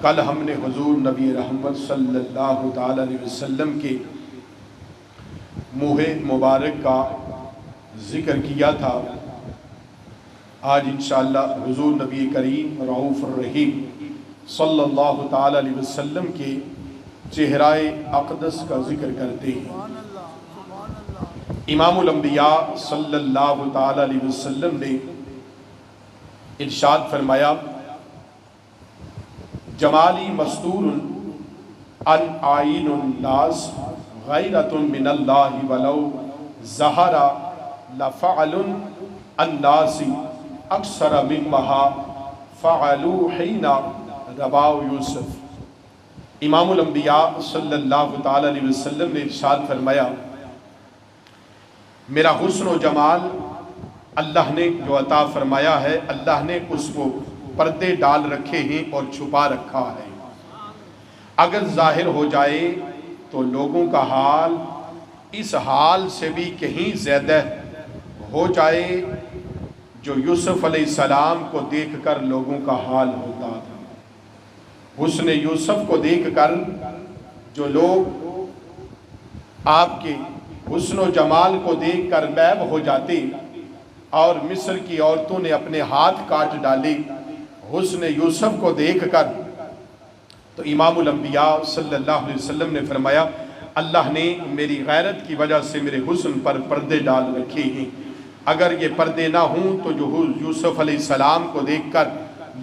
کل ہم نے حضور نبی رحمت صلی اللہ تعالی علیہ وسلم کے منہ مبارک کا ذکر کیا تھا۔ آج انشاءاللہ حضور نبی کریم رؤوف الرحیم صلی اللہ تعالی علیہ وسلم کے چہرہ اقدس کا ذکر کرتے ہیں۔ امام الانبیاء صلی اللہ تعالی علیہ وسلم نے ارشاد فرمایا، جمالی مستور ان آئین الناس غیرۃ من اللہ ولو ظہر لفعل الناس اکثر مما فعلوا حین رواؤ یوسف۔ امام الانبیاء صلی اللہ تعالی علیہ وسلم نے ارشاد فرمایا، میرا حسن و جمال اللہ نے جو عطا فرمایا ہے، اللہ نے اس کو پردے ڈال رکھے ہیں اور چھپا رکھا ہے۔ اگر ظاہر ہو جائے تو لوگوں کا حال اس حال سے بھی کہیں زیادہ ہو جائے جو یوسف علیہ السلام کو دیکھ کر لوگوں کا حال ہوتا تھا۔ حسن یوسف کو دیکھ کر جو لوگ آپ کے حسن و جمال کو دیکھ کر بیب ہو جاتے اور مصر کی عورتوں نے اپنے ہاتھ کاٹ ڈالے حسن یوسف کو دیکھ کر، تو امام الانبیاء صلی اللہ علیہ وسلم نے فرمایا، اللہ نے میری غیرت کی وجہ سے میرے حسن پر پردے ڈال رکھے ہیں۔ اگر یہ پردے نہ ہوں تو جو یوسف علیہ السلام کو دیکھ کر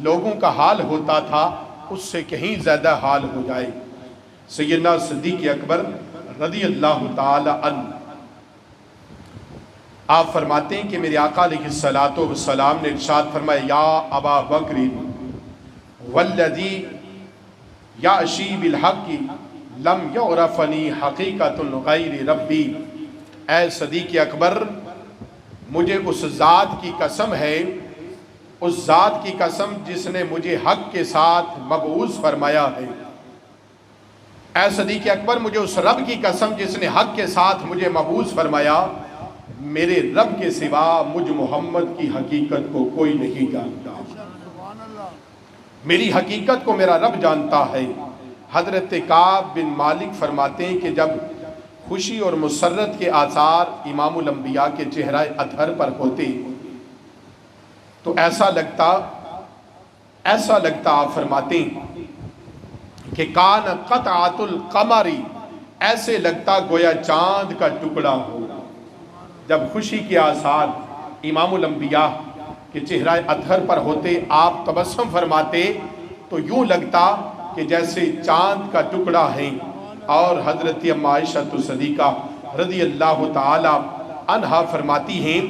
لوگوں کا حال ہوتا تھا اس سے کہیں زیادہ حال ہو جائے۔ سیدنا صدیق اکبر رضی اللہ تعالی عنہ آپ فرماتے ہیں کہ میرے آقا علیہ الصلوۃ والسلام نے ارشاد فرمایا، یا ابا بکر والذی یعشی بالحق لم یعرفنی حقیقت غیر ربی۔ اے صدیق اکبر، مجھے اس ذات کی قسم ہے، اس ذات کی قسم جس نے مجھے حق کے ساتھ مبعوث فرمایا ہے۔ اے صدیق اکبر، مجھے اس رب کی قسم جس نے حق کے ساتھ مجھے مبعوث فرمایا، میرے رب کے سوا مجھ محمد کی حقیقت کو کوئی نہیں جانتا، میری حقیقت کو میرا رب جانتا ہے۔ حضرت کعب بن مالک فرماتے ہیں کہ جب خوشی اور مسرت کے آثار امام الانبیاء کے چہرہ اطہر پر ہوتے تو ایسا لگتا آپ فرماتے ہیں کہ کان قطعۃ القمر، ایسے لگتا گویا چاند کا ٹکڑا ہو۔ جب خوشی کے آثار امام الانبیاء کے چہرہ اطہر پر ہوتے، آپ تبسم فرماتے تو یوں لگتا کہ جیسے چاند کا ٹکڑا ہے۔ اور حضرت اما عائشہ صدیقہ رضی اللہ تعالی عنہا فرماتی ہیں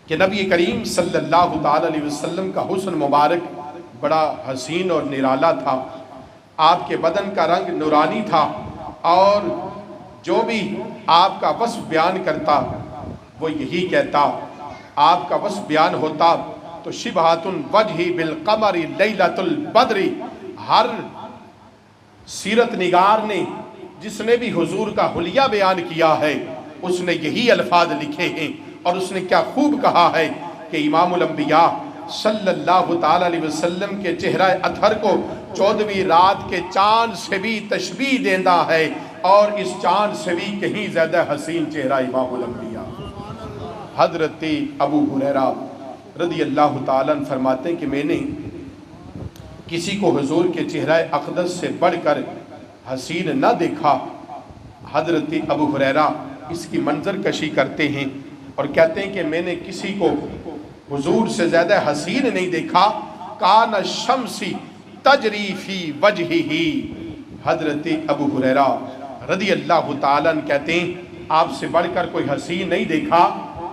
کہ نبی کریم صلی اللہ تعالی علیہ وسلم کا حسن مبارک بڑا حسین اور نرالا تھا۔ آپ کے بدن کا رنگ نورانی تھا، اور جو بھی آپ کا وصف بیان کرتا وہ یہی کہتا، آپ کا وصف بیان ہوتا تو شبہۃ الوجہ بالقمر لیلۃ البدر۔ ہر سیرت نگار نے جس نے بھی حضور کا حلیہ بیان کیا ہے اس نے یہی الفاظ لکھے ہیں، اور اس نے کیا خوب کہا ہے کہ امام الانبیاء صلی اللہ تعالی علیہ وسلم کے چہرہ اطہر کو 14ویں رات کے چاند سے بھی تشبیہ دینا ہے، اور اس چاند سے بھی کہیں زیادہ حسین چہرہ امام الانبیاء۔ حضرت ابو ہریرہ رضی اللہ تعالیٰ عنہ فرماتے ہیں کہ میں نے کسی کو حضور کے چہرہ اقدس سے بڑھ کر حسین نہ دیکھا۔ حضرت ابو ہریرہ اس کی منظر کشی کرتے ہیں اور کہتے ہیں کہ میں نے کسی کو حضور سے زیادہ حسین نہیں دیکھا۔ کان الشمس تجری فی وجہہ۔ حضرت ابو ہریرہ رضی اللہ تعالیٰ عنہ کہتے ہیں آپ سے بڑھ کر کوئی حسین نہیں دیکھا،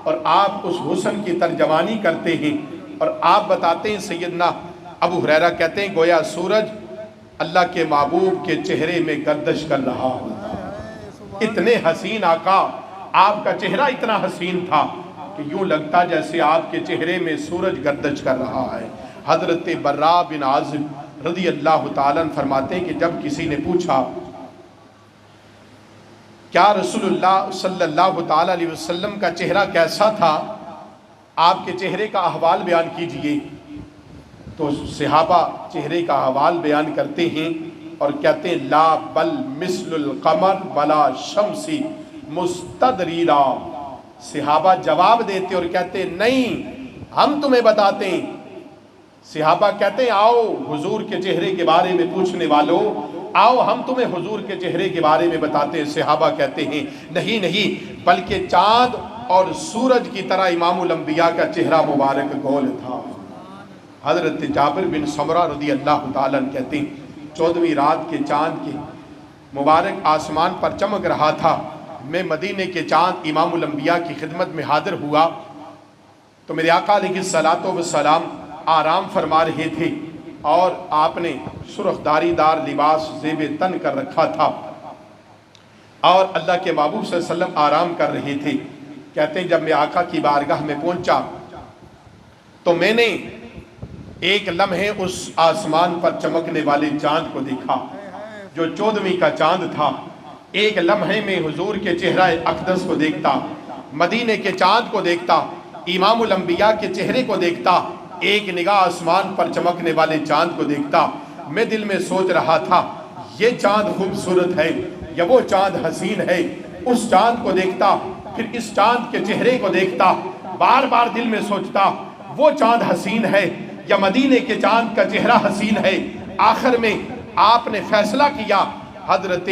اور آپ اس حسن کی ترجمانی کرتے ہیں، اور آپ بتاتے ہیں سیدنا ابو ہریرہ کہتے ہیں گویا سورج اللہ کے محبوب کے چہرے میں گردش کر رہا ہوتا۔ اتنے حسین آقا، آپ کا چہرہ اتنا حسین تھا کہ یوں لگتا جیسے آپ کے چہرے میں سورج گردش کر رہا ہے۔ حضرت براء بن عازب رضی اللہ تعالیٰ عنہ فرماتے ہیں کہ جب کسی نے پوچھا کیا رسول اللہ صلی اللہ تعالیٰ علیہ وسلم کا چہرہ کیسا تھا، آپ کے چہرے کا احوال بیان کیجئے، تو صحابہ چہرے کا حوال بیان کرتے ہیں اور کہتے ہیں لا بل مثل القمر بلا شمسی مستدریرا. صحابہ جواب دیتے اور کہتے ہیں نہیں ہم تمہیں بتاتے ہیں. صحابہ کہتے ہیں آؤ حضور کے چہرے کے بارے میں پوچھنے والوں، آؤ ہم تمہیں حضور کے چہرے کے بارے میں بتاتے ہیں. صحابہ کہتے ہیں نہیں نہیں، بلکہ چاند اور سورج کی طرح امام الانبیاء کا چہرہ مبارک گول تھا. حضرت جابر بن سمرہ رضی اللہ تعالیٰ عنہ کہتے ہیں 14ویں رات کے چاند کے مبارک آسمان پر چمک رہا تھا. میں مدینے کے چاند امام الانبیاء کی خدمت میں حاضر ہوا تو میرے آقا علیہ الصلاۃ والسلام آرام فرما رہے تھے اور آپ نے سرخ داری دار لباس زیب تن کر رکھا تھا اور اللہ کے محبوب صلی اللہ علیہ وسلم آرام کر رہے تھے. کہتے ہیں جب میں آقا کی بارگاہ میں پہنچا تو میں نے ایک لمحے اس آسمان پر چمکنے والے چاند کو دیکھا جو 14ویں کا چاند تھا. ایک لمحے میں حضور کے چہرہ اقدس کو دیکھتا، مدینے کے چاند کو دیکھتا، امام الانبیاء کے چہرے کو دیکھتا، ایک نگاہ آسمان پر چمکنے والے چاند کو دیکھتا. میں دل میں سوچ رہا تھا یہ چاند خوبصورت ہے یا وہ چاند حسین ہے. اس چاند کو دیکھتا پھر اس چاند کے چہرے کو دیکھتا، بار بار دل میں سوچتا وہ چاند حسین ہے یا مدینے کے چاند کا چہرہ حسین ہے. آخر میں آپ نے فیصلہ کیا. حضرت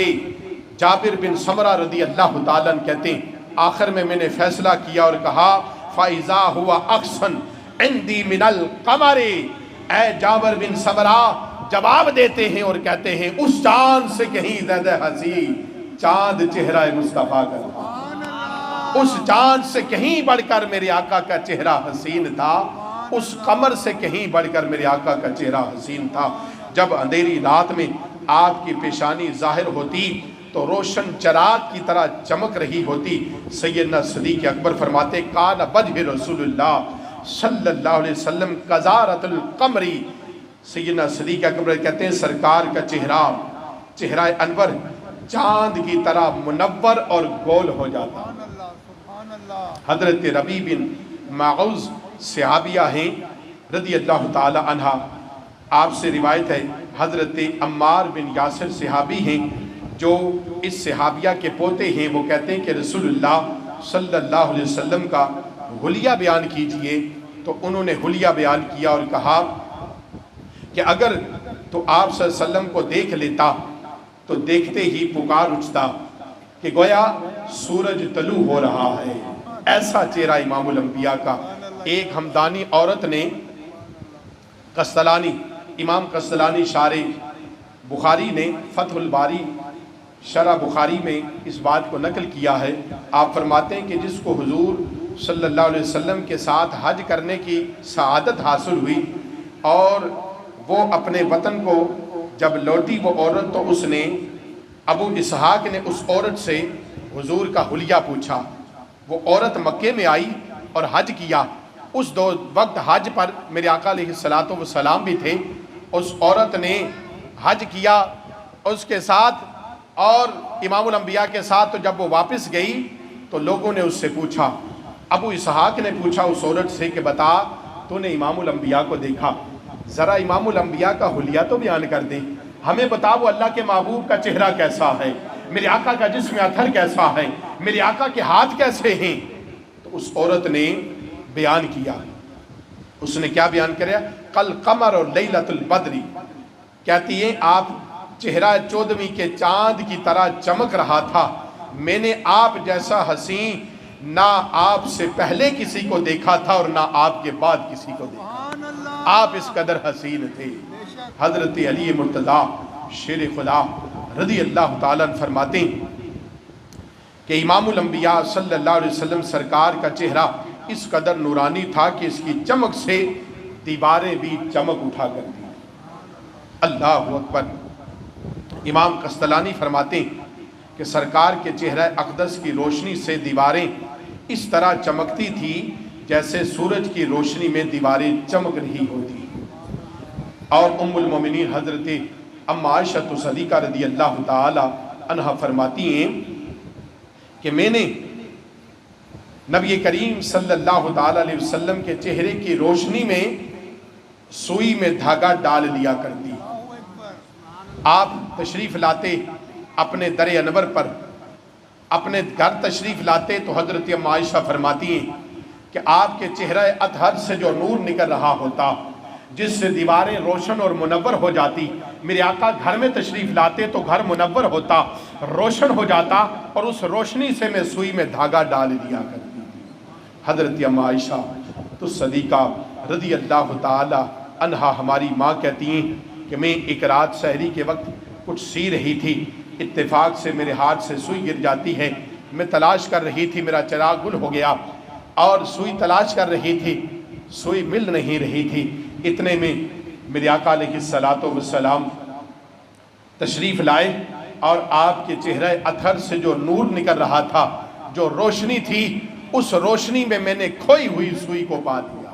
جابر بن سمرہ رضی اللہ تعالیٰ عنہ کہتے ہیں آخر میں نے فیصلہ کیا اور کہا فَإِذَا هُوَ أَحْسَنُ عِنْدِي مِنَ الْقَمَرِ. اے جابر بن سمرہ جواب دیتے ہیں اور کہتے ہیں اس چاند سے کہیں زیادہ حسین چاند چہرہ مصطفیٰ کا تھا. اس چاند سے کہیں بڑھ کر میرے آقا کا چہرہ حسین تھا. اس قمر سے کہیں بڑھ کر میرے آقا کا چہرہ حسین تھا. جب اندھیری رات میں آپ کی پیشانی ظاہر ہوتی تو روشن چراغ کی طرح چمک رہی ہوتی. سیدنا صدیق اکبر فرماتے کان وجہ رسول اللہ صلی اللہ علیہ وسلم کزارت القمری. سیدنا صدیق اکبر کہتے ہیں سرکار کا چہرہ انور چاند کی طرح منور اور گول ہو جاتا. حضرت ربیع بن معوذ صحابیہ ہیں رضی اللہ تعالی عنہ، آپ سے روایت ہے. حضرت عمار بن یاسر صحابی ہیں جو اس صحابیہ کے پوتے ہیں. وہ کہتے ہیں کہ رسول اللہ صلی اللہ علیہ وسلم کا حلیہ بیان کیجئے. تو انہوں نے حلیہ بیان کیا اور کہا کہ اگر تو آپ صلی اللہ علیہ وسلم کو دیکھ لیتا تو دیکھتے ہی پکار اٹھتا کہ گویا سورج طلوع ہو رہا ہے. ایسا چہرہ امام الانبیاء کا. ایک ہمدانی عورت نے قسطلانی، امام قسطلانی شارح بخاری نے فتح الباری شرح بخاری میں اس بات کو نقل کیا ہے. آپ فرماتے ہیں کہ جس کو حضور صلی اللہ علیہ وسلم کے ساتھ حج کرنے کی سعادت حاصل ہوئی اور وہ اپنے وطن کو جب لوٹی وہ عورت تو اس نے ابو اسحاق نے اس عورت سے حضور کا حلیہ پوچھا. وہ عورت مکے میں آئی اور حج کیا. اس وقت حج پر میرے آقا علیہ الصلوۃ والسلام بھی تھے. اس عورت نے حج کیا اس کے ساتھ اور امام الانبیاء کے ساتھ. تو جب وہ واپس گئی تو لوگوں نے اس سے پوچھا، ابو اسحاق نے پوچھا اس عورت سے کہ بتا تو نے امام الانبیاء کو دیکھا، ذرا امام الانبیاء کا حلیہ تو بیان کر دیں، ہمیں بتا وہ اللہ کے محبوب کا چہرہ کیسا ہے، میرے آقا کا جسم اطہر کیسا ہے، میرے آقا کے ہاتھ کیسے ہیں. تو اس عورت نے بیان کیا. اس نے کیا بیان کریا؟ کل قمر اور لیلۃ البدری. کہتی ہے آپ چہرہ 14ویں کے چاند کی طرح چمک رہا تھا. میں نے آپ جیسا حسین نہ آپ سے پہلے کسی کو دیکھا تھا اور نہ آپ کے بعد کسی کو دیکھا. آپ اس قدر حسین تھے. حضرت علی مرتضیٰ شیر خدا رضی اللہ تعالیٰ عنہ فرماتے ہیں کہ امام الانبیاء صلی اللہ علیہ وسلم سرکار کا چہرہ اس قدر نورانی تھا کہ اس کی چمک سے دیواریں بھی چمک اٹھا کرتی. اللہ اکبر. امام قسطلانی فرماتے ہیں کہ سرکار کے چہرہ اقدس کی روشنی سے دیواریں اس طرح چمکتی تھی جیسے سورج کی روشنی میں دیواریں چمک رہی ہوتی. اور ام المومنین حضرت ام عائشہ صدیقہ رضی اللہ تعالی عنہا فرماتی ہیں کہ میں نے نبی کریم صلی اللہ تعالی علیہ وسلم کے چہرے کی روشنی میں سوئی میں دھاگا ڈال لیا کرتی۔ آپ تشریف لاتے اپنے در انور پر، اپنے گھر تشریف لاتے تو حضرت ام عائشہ فرماتی ہیں کہ آپ کے چہرہ اطہر سے جو نور نکل رہا ہوتا، جس سے دیواریں روشن اور منور ہو جاتی، میرے آقا گھر میں تشریف لاتے تو گھر منور ہوتا، روشن ہو جاتا، اور اس روشنی سے میں سوئی میں دھاگا ڈال دیا کرتی تھی۔ حضرت ام عائشہ تو صدیقہ رضی اللہ تعالی عنہا ہماری ماں کہتی ہیں کہ میں ایک رات سحری کے وقت کچھ سی رہی تھی، اتفاق سے میرے ہاتھ سے سوئی گر جاتی ہے، میں تلاش کر رہی تھی، میرا چراغ گل ہو گیا اور سوئی تلاش کر رہی تھی، سوئی مل نہیں رہی تھی۔ اتنے میں میرے آقا علیہ الصلوۃ والسلام تشریف لائے اور آپ کے چہرہ اطہر سے جو نور نکل رہا تھا، جو روشنی تھی، اس روشنی میں میں نے کھوئی ہوئی سوئی کو پا لیا،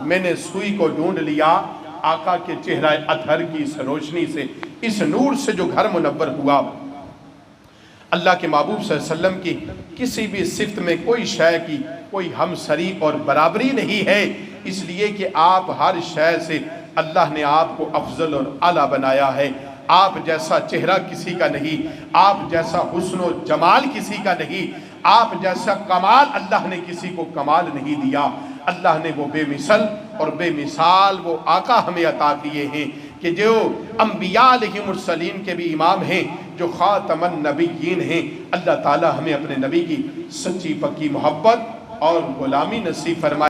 میں نے سوئی کو ڈھونڈ لیا۔ آقا کے چہرہ اطہر کی اس روشنی سے، اس نور سے جو گھر منور ہوا، اللہ کے محبوب صلی اللہ علیہ وسلم کی کسی بھی صفت میں کوئی شے کی کوئی ہمسری اور برابری نہیں ہے، اس لیے کہ آپ ہر شے سے اللہ نے آپ کو افضل اور اعلیٰ بنایا ہے۔ آپ جیسا چہرہ کسی کا نہیں، آپ جیسا حسن و جمال کسی کا نہیں، آپ جیسا کمال اللہ نے کسی کو کمال نہیں دیا۔ اللہ نے وہ بے مثل اور بے مثال وہ آقا ہمیں عطا کیے ہیں کہ جو انبیاء علیہ مرسلین کے بھی امام ہیں، جو خاتم النبیین ہیں۔ اللہ تعالی ہمیں اپنے نبی کی سچی پکی محبت اور غلامی نصیب فرمائے۔